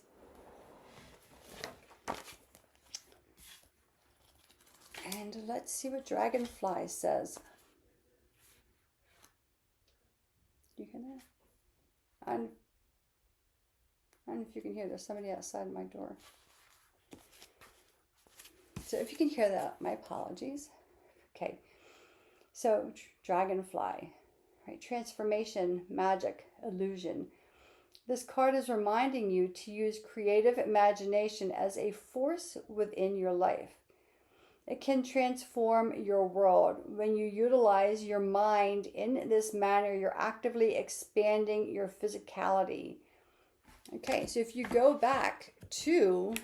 And let's see what Dragonfly says. Do you hear that? I don't know if you can hear. There's somebody outside my door. So if you can hear that, my apologies. Okay. So dragonfly, right? Transformation, magic, illusion. This card is reminding you to use creative imagination as a force within your life. It can transform your world. When you utilize your mind in this manner, you're actively expanding your physicality. Okay, so if you go back to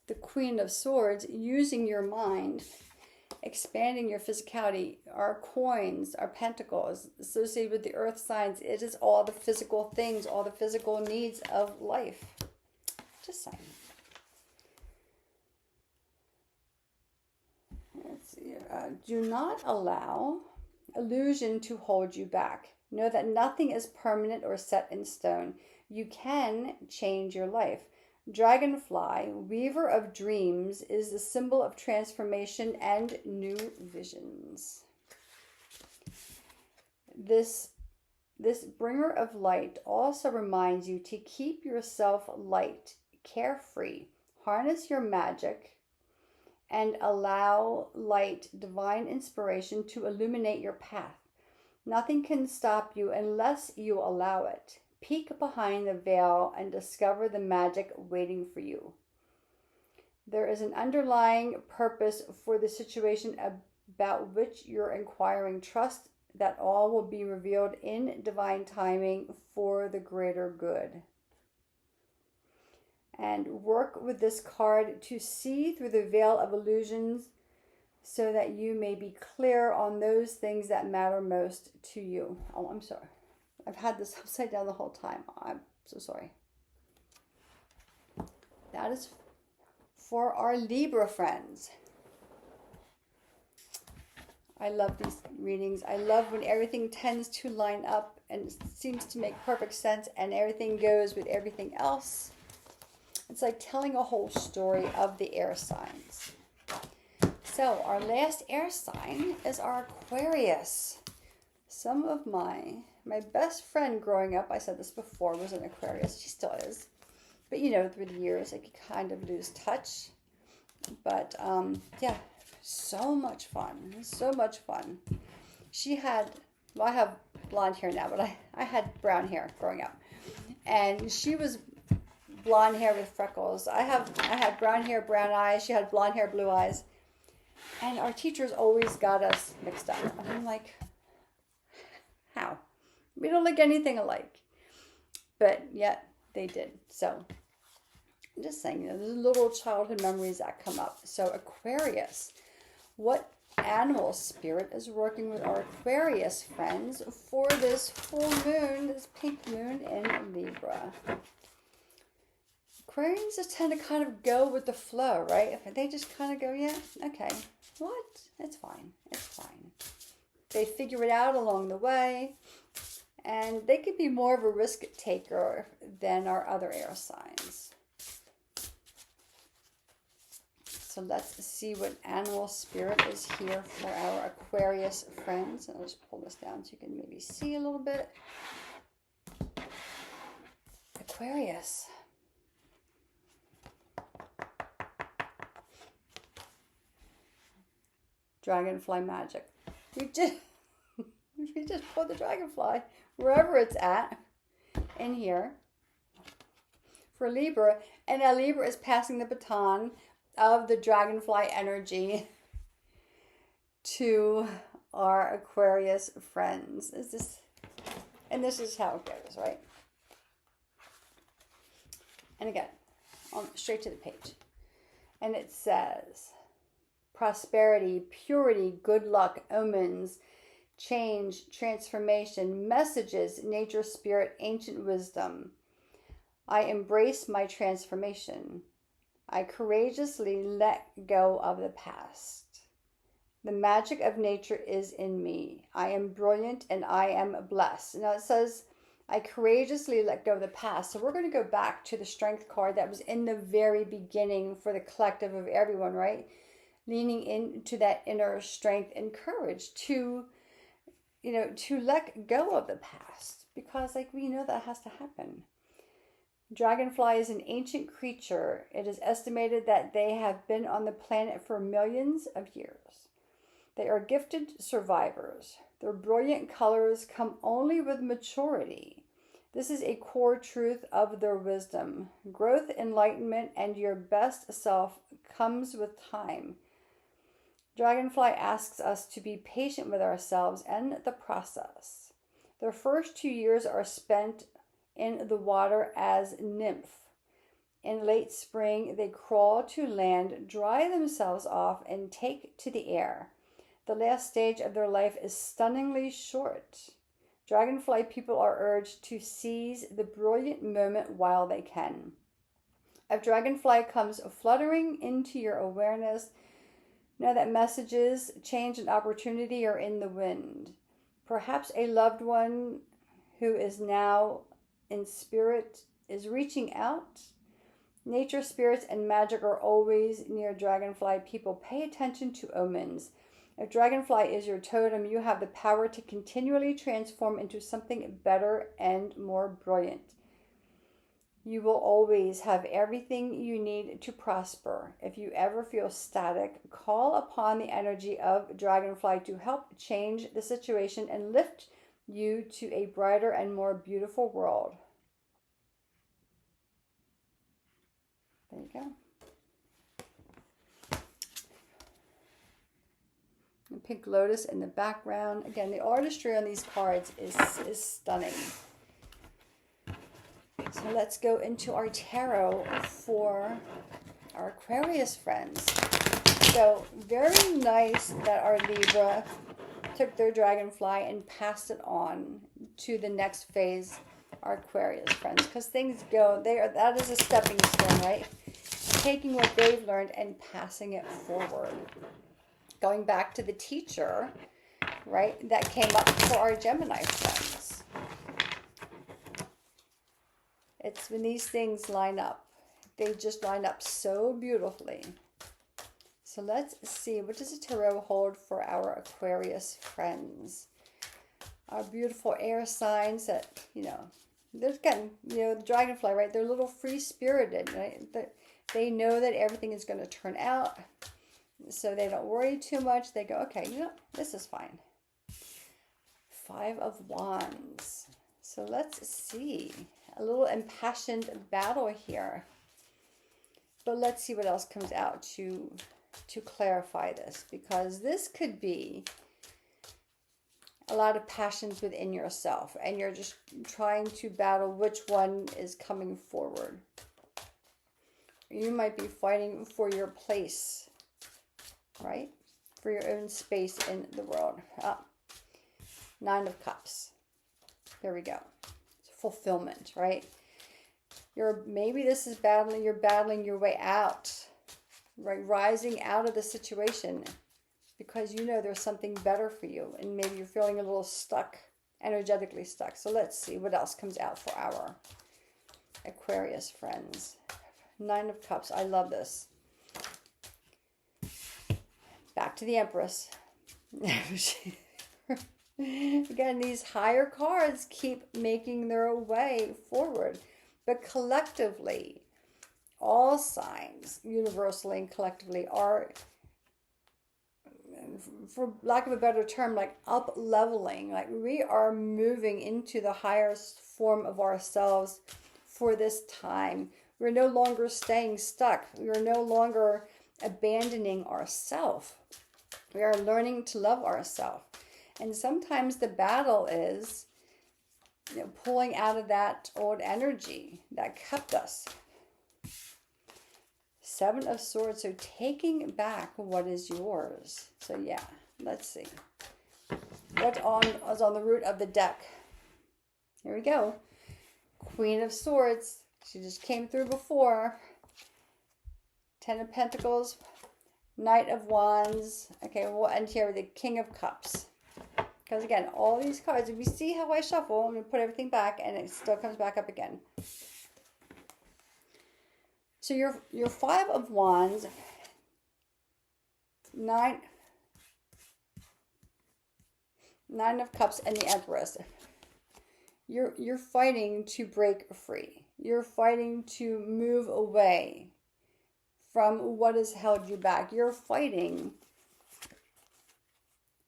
the Queen of Swords, using your mind, expanding your physicality, our coins, our pentacles, associated with the earth signs, it is all the physical things, all the physical needs of life. Just saying. Let's see. Do not allow illusion to hold you back. Know that nothing is permanent or set in stone. You can change your life. Dragonfly, weaver of dreams, is the symbol of transformation and new visions. This bringer of light also reminds you to keep yourself light, carefree, harness your magic, and allow light, divine inspiration to illuminate your path. Nothing can stop you unless you allow it. Peek behind the veil and discover the magic waiting for you. There is an underlying purpose for the situation about which you're inquiring. Trust that all will be revealed in divine timing for the greater good. And work with this card to see through the veil of illusions so that you may be clear on those things that matter most to you. Oh, I'm sorry. I've had this upside down the whole time. I'm so sorry. That is for our Libra friends. I love these readings. I love when everything tends to line up and seems to make perfect sense and everything goes with everything else. It's like telling a whole story of the air signs. So our last air sign is our Aquarius. Some of my best friend growing up, I said this before, was an Aquarius. She still is. But you know, through the years, I could kind of lose touch. But yeah, so much fun. So much fun. She had, well, I have blonde hair now, but I had brown hair growing up. And she was blonde hair with freckles. I had brown hair, brown eyes. She had blonde hair, blue eyes. And our teachers always got us mixed up. And I'm like, how? We don't look anything alike. But yet they did. So I'm just saying, you know, there's little childhood memories that come up. So Aquarius, what animal spirit is working with our Aquarius friends for this full moon, this pink moon in Libra? Aquarians just tend to kind of go with the flow, right? If they just kind of go, yeah, okay, what? It's fine. It's fine. They figure it out along the way, and they could be more of a risk taker than our other air signs. So let's see what animal spirit is here for our Aquarius friends. And I'll just pull this down so you can maybe see a little bit. Aquarius. Dragonfly magic. We just pulled the dragonfly wherever it's at in here for Libra, and now Libra is passing the baton of the dragonfly energy to our Aquarius friends. And this is how it goes, right? And again, straight to the page. And it says, prosperity, purity, good luck, omens, change, transformation, messages, nature, spirit, ancient wisdom. I embrace my transformation. I courageously let go of the past. The magic of nature is in me. I am brilliant and I am blessed. Now it says, I courageously let go of the past. So we're going to go back to the strength card that was in the very beginning for the collective of everyone, right? Leaning into that inner strength and courage to, to let go of the past, because like we know that has to happen. Dragonfly is an ancient creature. It is estimated that they have been on the planet for millions of years. They are gifted survivors. Their brilliant colors come only with maturity. This is a core truth of their wisdom. Growth, enlightenment, and your best self comes with time. Dragonfly asks us to be patient with ourselves and the process. Their first 2 years are spent in the water as nymph. In late spring, they crawl to land, dry themselves off, and take to the air. The last stage of their life is stunningly short. Dragonfly people are urged to seize the brilliant moment while they can. If Dragonfly comes fluttering into your awareness, know that messages, change, and opportunity are in the wind. Perhaps a loved one who is now in spirit is reaching out. Nature, spirits, and magic are always near Dragonfly people. Pay attention to omens. If Dragonfly is your totem, you have the power to continually transform into something better and more brilliant. You will always have everything you need to prosper. If you ever feel static, call upon the energy of Dragonfly to help change the situation and lift you to a brighter and more beautiful world. There you go. The pink lotus in the background. Again, the artistry on these cards is stunning. So let's go into our tarot for our Aquarius friends. So very nice that our Libra took their Dragonfly and passed it on to the next phase, our Aquarius friends, because things go there. That is a stepping stone, right? Taking what they've learned and passing it forward. Going back to the teacher, right, that came up for our Gemini friends. It's when these things line up. They just line up so beautifully. So let's see, what does the tarot hold for our Aquarius friends? Our beautiful air signs that, they're getting, the Dragonfly, right? They're a little free-spirited, right? They know that everything is going to turn out. So they don't worry too much. They go, okay, this is fine. 5 of Wands. So let's see. A little impassioned battle here. But let's see what else comes out to clarify this. Because this could be a lot of passions within yourself. And you're just trying to battle which one is coming forward. You might be fighting for your place, right? For your own space in the world. 9 of Cups. There we go. It's fulfillment, right? Maybe this is you're battling your way out, right? Rising out of the situation because there's something better for you. And maybe you're feeling a little stuck, energetically stuck. So let's see what else comes out for our Aquarius friends. 9 of Cups. I love this. Back to the Empress. Again, these higher cards keep making their way forward. But collectively, all signs, universally and collectively, are, for lack of a better term, like up-leveling. Like we are moving into the highest form of ourselves for this time. We're no longer staying stuck. We are no longer abandoning ourselves. We are learning to love ourselves. And sometimes the battle is pulling out of that old energy that kept us. 7 of Swords, so taking back what is yours. So yeah, let's see. What is on the root of the deck? Here we go. Queen of Swords. She just came through before. 10 of Pentacles. Knight of Wands. Okay, we'll end here with the King of Cups. Because again, all these cards, if you see how I shuffle, I'm going to put everything back and it still comes back up again. So your 5 of Wands, 9 of Cups, and the Empress. You're fighting to break free. You're fighting to move away from what has held you back. You're fighting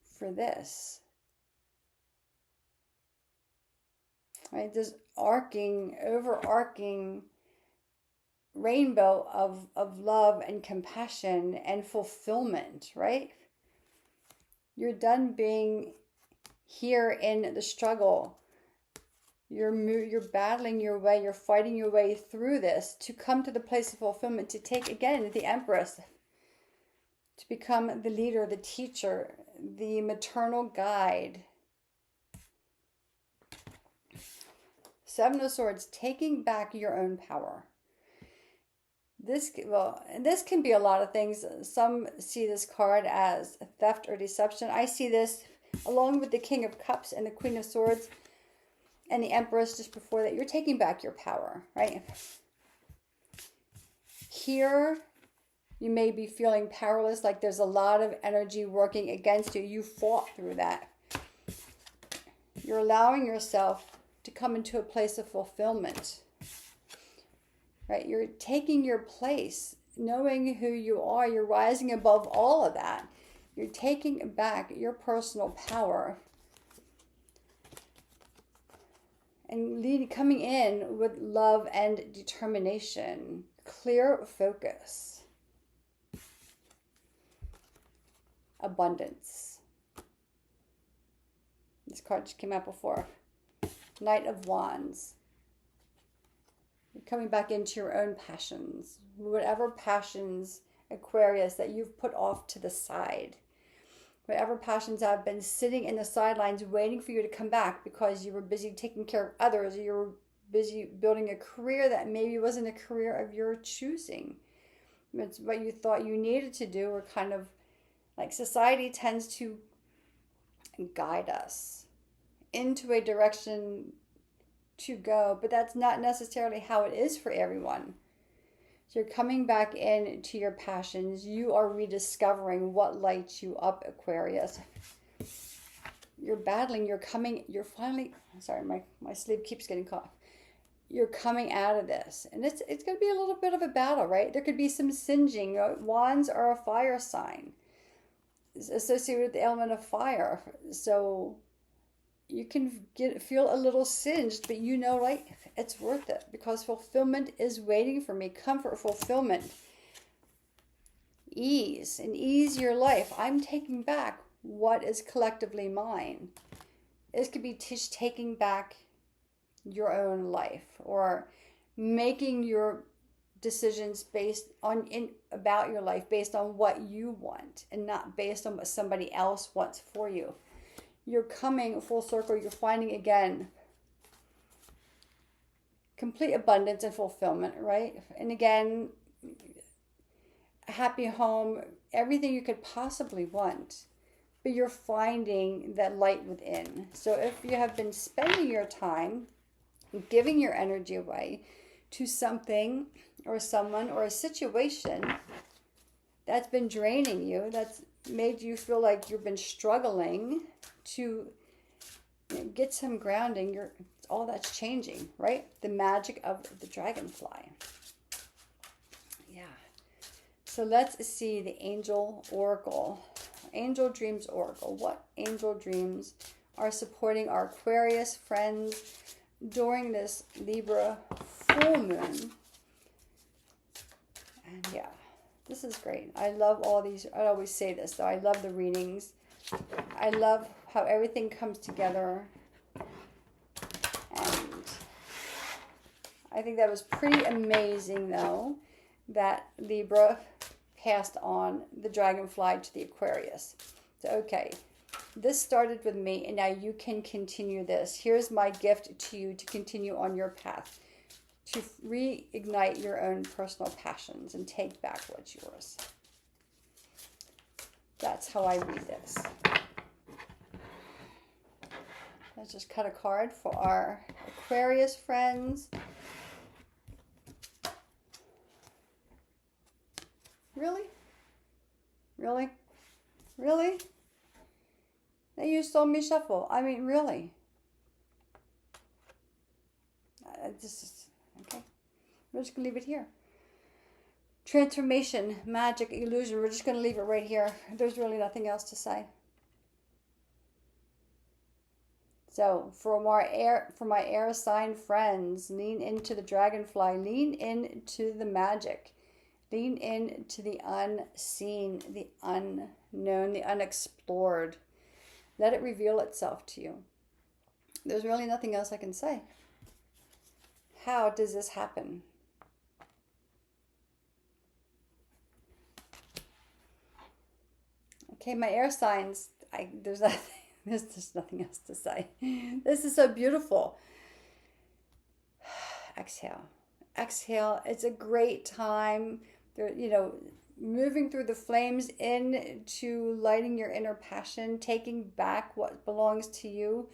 for this. Right? This overarching rainbow of love and compassion and fulfillment, right? You're done being here in the struggle. You're battling your way, you're fighting your way through this to come to the place of fulfillment, to take, again, the Empress, to become the leader, the teacher, the maternal guide. Seven of Swords, taking back your own power. This can be a lot of things. Some see this card as theft or deception. I see this along with the King of Cups and the Queen of Swords and the Empress just before that. You're taking back your power, right? Here, you may be feeling powerless, like there's a lot of energy working against you. You fought through that. You're allowing yourself to come into a place of fulfillment, right? You're taking your place, knowing who you are. You're rising above all of that. You're taking back your personal power and coming in with love and determination, clear focus, abundance. This card just came out before. Knight of Wands. You're coming back into your own passions, whatever passions, Aquarius, that you've put off to the side. Whatever passions have been sitting in the sidelines waiting for you to come back because you were busy taking care of others, or you were busy building a career that maybe wasn't a career of your choosing. It's what you thought you needed to do, or kind of like society tends to guide us into a direction to go, but that's not necessarily how it is for everyone. So you're coming back into your passions. You are rediscovering what lights you up, Aquarius. You're battling, you're finally, sorry, my sleeve keeps getting caught. You're coming out of this. And it's going to be a little bit of a battle, right? There could be some singeing. Wands are a fire sign. It's associated with the element of fire. So you can feel a little singed, but you know, right, it's worth it because fulfillment is waiting for me. Comfort, fulfillment, ease, and ease your life. I'm taking back what is collectively mine. This could be taking back your own life, or making your decisions based on about your life based on what you want and not based on what somebody else wants for you. You're coming full circle. You're finding, again, complete abundance and fulfillment, right? And again, a happy home, everything you could possibly want, but you're finding that light within. So if you have been spending your time giving your energy away to something or someone or a situation that's been draining you, that's made you feel like you've been struggling to get some grounding, all that's changing, right? The magic of the dragonfly. Yeah. So let's see the Angel Oracle. Angel Dreams Oracle. What angel dreams are supporting our Aquarius friends during this Libra full moon? And yeah, this is great. I love all these. I always say this, though. I love the readings. I love how everything comes together. And I think that was pretty amazing, though, that Libra passed on the dragonfly to the Aquarius. So, okay, this started with me, and now you can continue this. Here's my gift to you to continue on your path, to reignite your own personal passions and take back what's yours. That's how I read this. Let's just cut a card for our Aquarius friends. Really? Really? Really? That you saw me shuffle. I mean, really? okay. We're just going to leave it here. Transformation, magic, illusion. We're just going to leave it right here. There's really nothing else to say. So for my air sign friends, lean into the dragonfly, lean into the magic, lean into the unseen, the unknown, the unexplored. Let it reveal itself to you. There's really nothing else I can say. How does this happen? Okay, my air signs, there's nothing else to say. This is so beautiful. Exhale. Exhale. It's a great time. Moving through the flames into lighting your inner passion, taking back what belongs to you,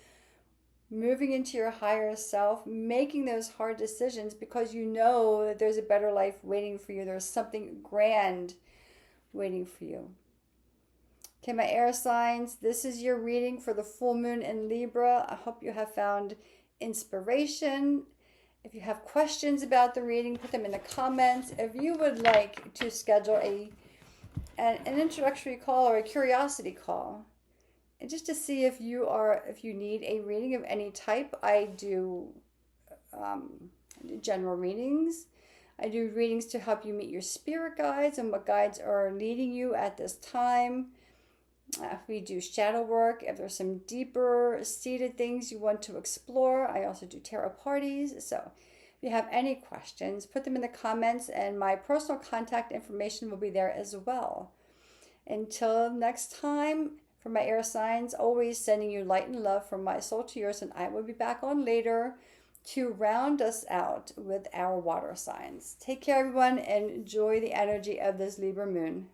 moving into your higher self, making those hard decisions because you know that there's a better life waiting for you. There's something grand waiting for you. Okay, my air signs, this is your reading for the full moon in Libra. I hope you have found inspiration. If you have questions about the reading, put them in the comments. If you would like to schedule an introductory call or a curiosity call, and just to see if you need a reading of any type, I do general readings. I do readings to help you meet your spirit guides and what guides are leading you at this time. We do shadow work. If there's some deeper seated things you want to explore, I also do tarot parties. So if you have any questions, put them in the comments and my personal contact information will be there as well. Until next time, for my air signs, always sending you light and love from my soul to yours, and I will be back on later to round us out with our water signs. Take care, everyone, and enjoy the energy of this Libra moon.